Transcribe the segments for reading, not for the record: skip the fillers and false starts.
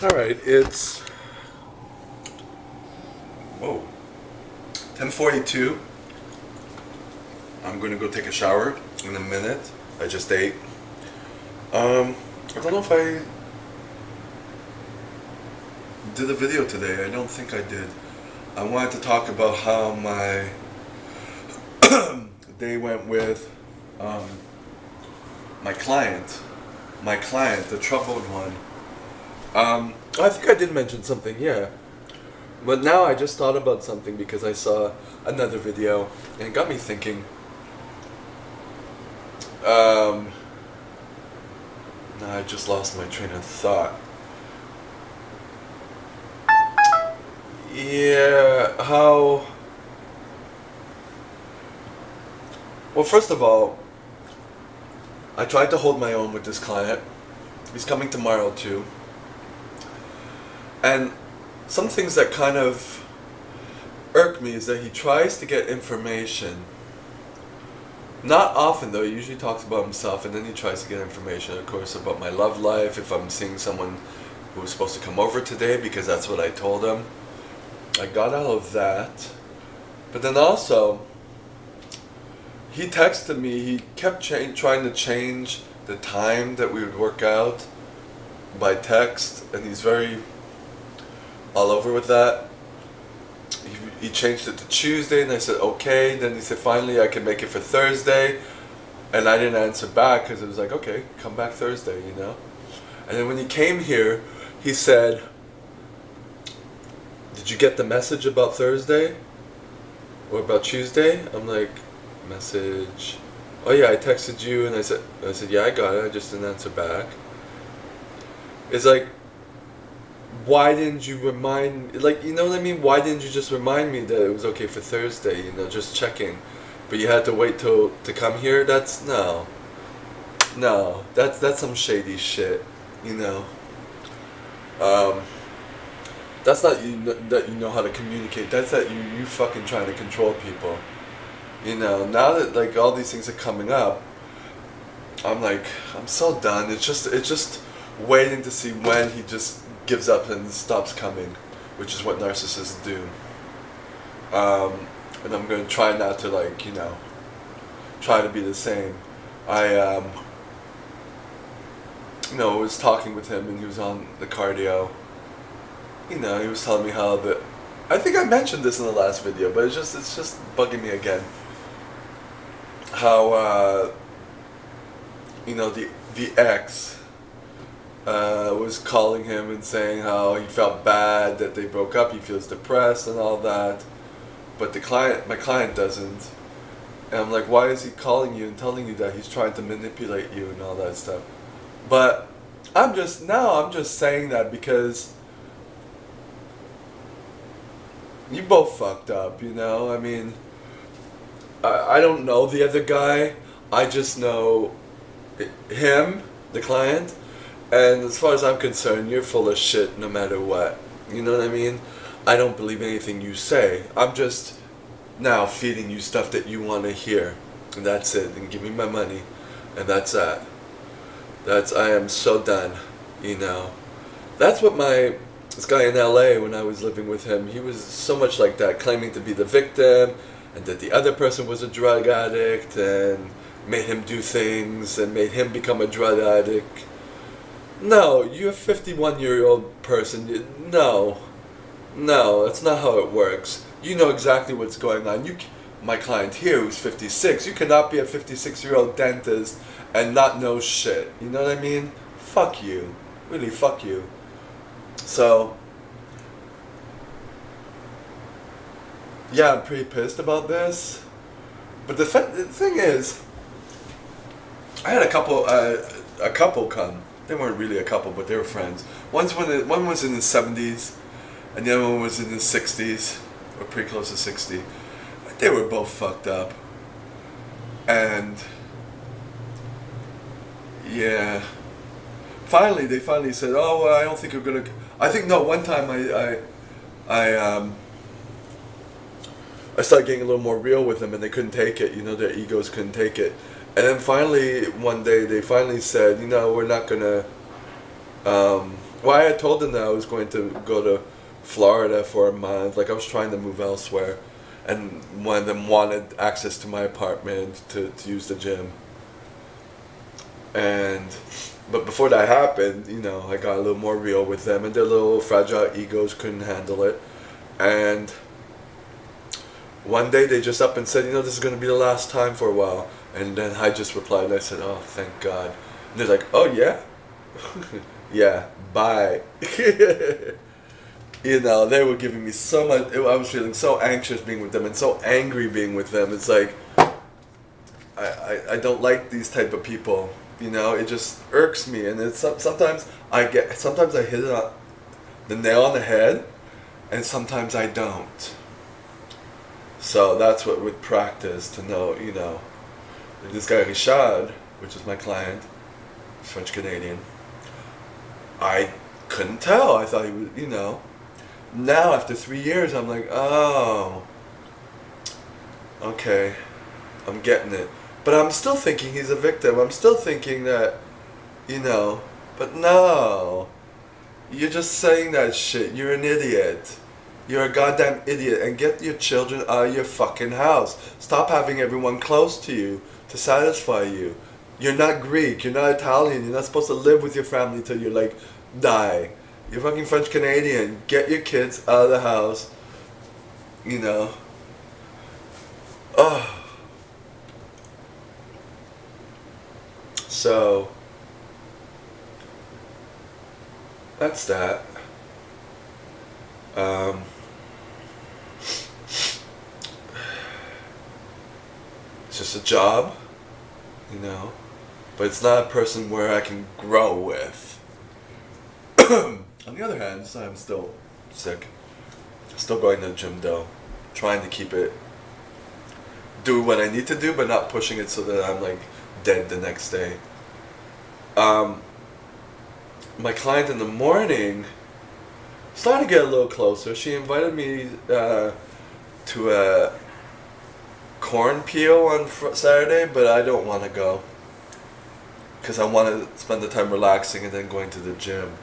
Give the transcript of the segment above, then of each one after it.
Alright, it's 10:42. I'm gonna go take a shower in a minute. I just ate. I don't know if I did a video today. I don't think I did. I wanted to talk about how my day went with my client, the troubled one. I think I did mention something, yeah. But now I just thought about something because I saw another video and it got me thinking. Now I just lost my train of thought. Yeah, how... Well, first of all, I tried to hold my own with this client. He's coming tomorrow too. And some things that kind of irk me is that he tries to get information. Not often though, he usually talks about himself and then he tries to get information, of course, about my love life, if I'm seeing someone who was supposed to come over today, because that's what I told him. I got all of that. But then also, he texted me, he kept trying to change the time that we would work out by text, and he's very all over with that. He changed it to Tuesday, and I said okay. Then he said finally I can make it for Thursday, and I didn't answer back because it was like, okay, come back Thursday, you know. And then when he came here, he said, did you get the message about Thursday or about Tuesday? I'm like, message, oh yeah, I texted you, and I said yeah, I got it, I just didn't answer back. It's like, why didn't you remind, like, you know what I mean? Why didn't you just remind me that it was okay for Thursday, you know, just checking? But you had to wait to come here? That's, no, that's some shady shit, you know. That's not that you know how to communicate, that's that you fucking trying to control people. You know, now that like all these things are coming up, I'm like, I'm so done. It's just waiting to see when he just gives up and stops coming, which is what narcissists do. And I'm gonna try not to, like, you know, try to be the same. I you know, was talking with him and he was on the cardio. You know, he was telling me how the, I think I mentioned this in the last video, but it's just bugging me again. How you know, the ex was calling him and saying how he felt bad that they broke up, he feels depressed and all that, but my client doesn't. And I'm like, why is he calling you and telling you that? He's trying to manipulate you and all that stuff. But I'm just saying that because you both fucked up, you know. I mean, I don't know the other guy, I just know him, the client, and as far as I'm concerned, you're full of shit no matter what. You know what I mean? I don't believe anything you say. I'm just now feeding you stuff that you want to hear, and that's it. And give me my money, and that's that. I am so done, you know. That's what this guy in LA, when I was living with him, he was so much like that, claiming to be the victim, and that the other person was a drug addict, and made him do things, and made him become a drug addict. No, you're a 51-year-old person. No, that's not how it works. You know exactly what's going on. My client here, who's 56, you cannot be a 56-year-old dentist and not know shit. You know what I mean? Fuck you. Really, fuck you. So, yeah, I'm pretty pissed about this. But the thing is, I had a couple come. They weren't really a couple, but they were friends. One was in his 70s, and the other one was in his 60s, or pretty close to 60. They were both fucked up. And yeah, they finally said, oh, well, I don't think you're gonna. I think no. One time I started getting a little more real with them, and they couldn't take it. You know, their egos couldn't take it. And then finally, one day, they finally said, you know, we're not gonna why I told them that I was going to go to Florida for a month. Like I was trying to move elsewhere, and one of them wanted access to my apartment to use the gym. But before that happened, you know, I got a little more real with them, and their little fragile egos couldn't handle it. And one day they just up and said, you know, this is going to be the last time for a while. And then I just replied, and I said, oh, thank God. And they're like, oh, yeah? Yeah, bye. You know, they were giving me so much, I was feeling so anxious being with them and so angry being with them. It's like, I don't like these type of people. You know, it just irks me. And it's sometimes I hit it on the nail on the head, and sometimes I don't. So that's what with practice to know, you know, this guy Richard, which is my client, French Canadian, I couldn't tell. I thought he was, you know. Now after 3 years, I'm like, oh, okay, I'm getting it. But I'm still thinking he's a victim. I'm still thinking that, you know, but no, you're just saying that shit. You're an idiot. You're a goddamn idiot, and get your children out of your fucking house. Stop having everyone close to you to satisfy you. You're not Greek, you're not Italian, you're not supposed to live with your family till you're like, die. You're fucking French Canadian. Get your kids out of the house, you know. Oh. So, that's that. It's just a job, you know, but it's not a person where I can grow with. On the other hand, I'm still sick. Still going to the gym though, trying to keep it, do what I need to do, but not pushing it so that I'm like dead the next day. My client in the morning started to get a little closer. She invited me to a corn peel on Saturday, but I don't want to go because I want to spend the time relaxing and then going to the gym.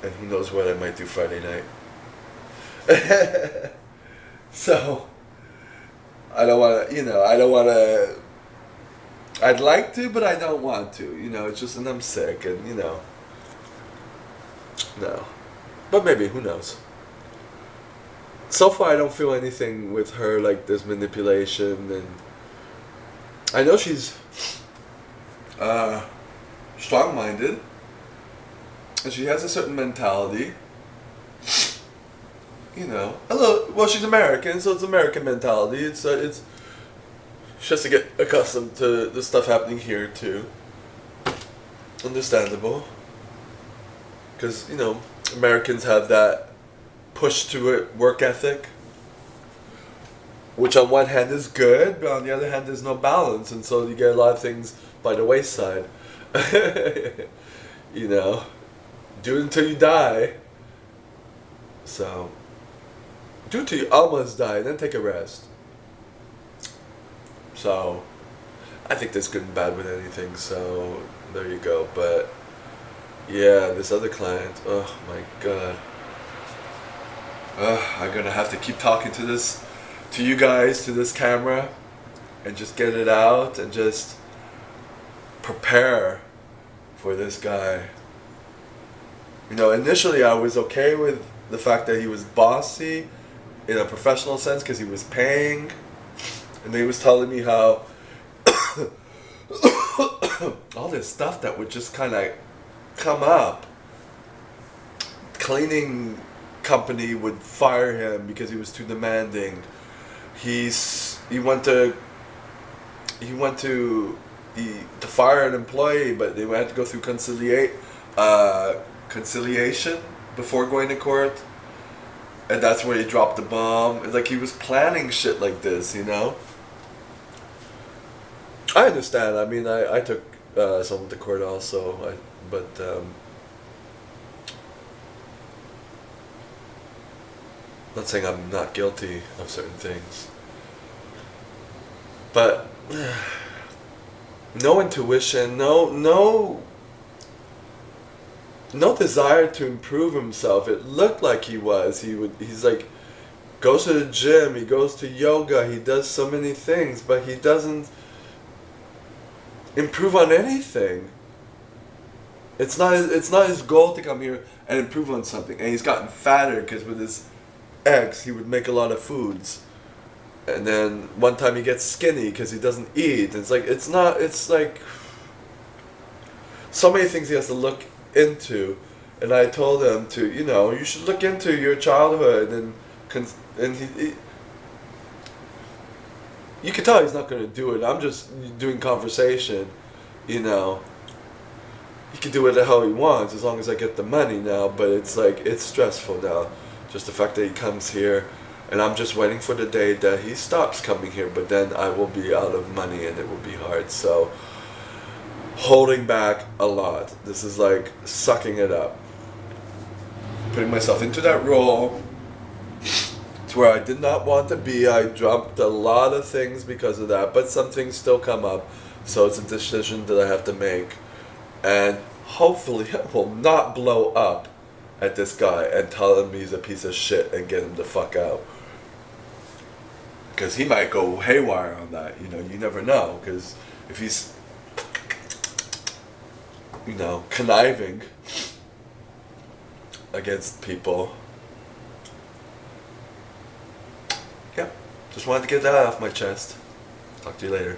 And who knows what I might do Friday night. So I don't want to, you know, I don't want to. I'd like to, but I don't want to. You know, it's just, and I'm sick, and you know, no. But maybe, who knows? So far, I don't feel anything with her like this manipulation, and I know she's strong-minded, and she has a certain mentality. You know, well, she's American, so it's American mentality. It's she has to get accustomed to the stuff happening here too. Understandable, because you know, Americans have that push to it work ethic, which on one hand is good, but on the other hand there's no balance, and so you get a lot of things by the wayside. You know, do it until you die. So, do it till you almost die, then take a rest. So, I think there's good and bad with anything, so there you go. But, yeah, this other client, oh my god. I'm gonna have to keep talking to you guys, to this camera, and just get it out, and just prepare for this guy. You know, initially I was okay with the fact that he was bossy in a professional sense because he was paying, and he was telling me how all this stuff that would just kind of come up. Cleaning company would fire him because he was too demanding. He went to fire an employee, but they had to go through conciliation before going to court, and that's where he dropped the bomb. It's like he was planning shit like this, you know. I understand. I mean, I took someone to court also, but not saying I'm not guilty of certain things, but no intuition, no no desire to improve himself. It looked like he was. He's like, goes to the gym, he goes to yoga, he does so many things, but he doesn't improve on anything. It's not his goal to come here and improve on something. And he's gotten fatter because with his ex, he would make a lot of foods. And then one time he gets skinny because he doesn't eat. It's like so many things he has to look into. And I told him to, you should look into your childhood and he you can tell he's not going to do it. I'm just doing conversation, He can do what the hell he wants as long as I get the money now, but it's stressful now. Just the fact that he comes here, and I'm just waiting for the day that he stops coming here, but then I will be out of money and it will be hard. So, holding back a lot. This is like sucking it up. Putting myself into that role to where I did not want to be. I dropped a lot of things because of that, but some things still come up. So it's a decision that I have to make. And hopefully it will not blow up at this guy and tell him he's a piece of shit and get him the fuck out. Because he might go haywire on that, you never know. Because if he's, conniving against people. Yeah, just wanted to get that off my chest. Talk to you later.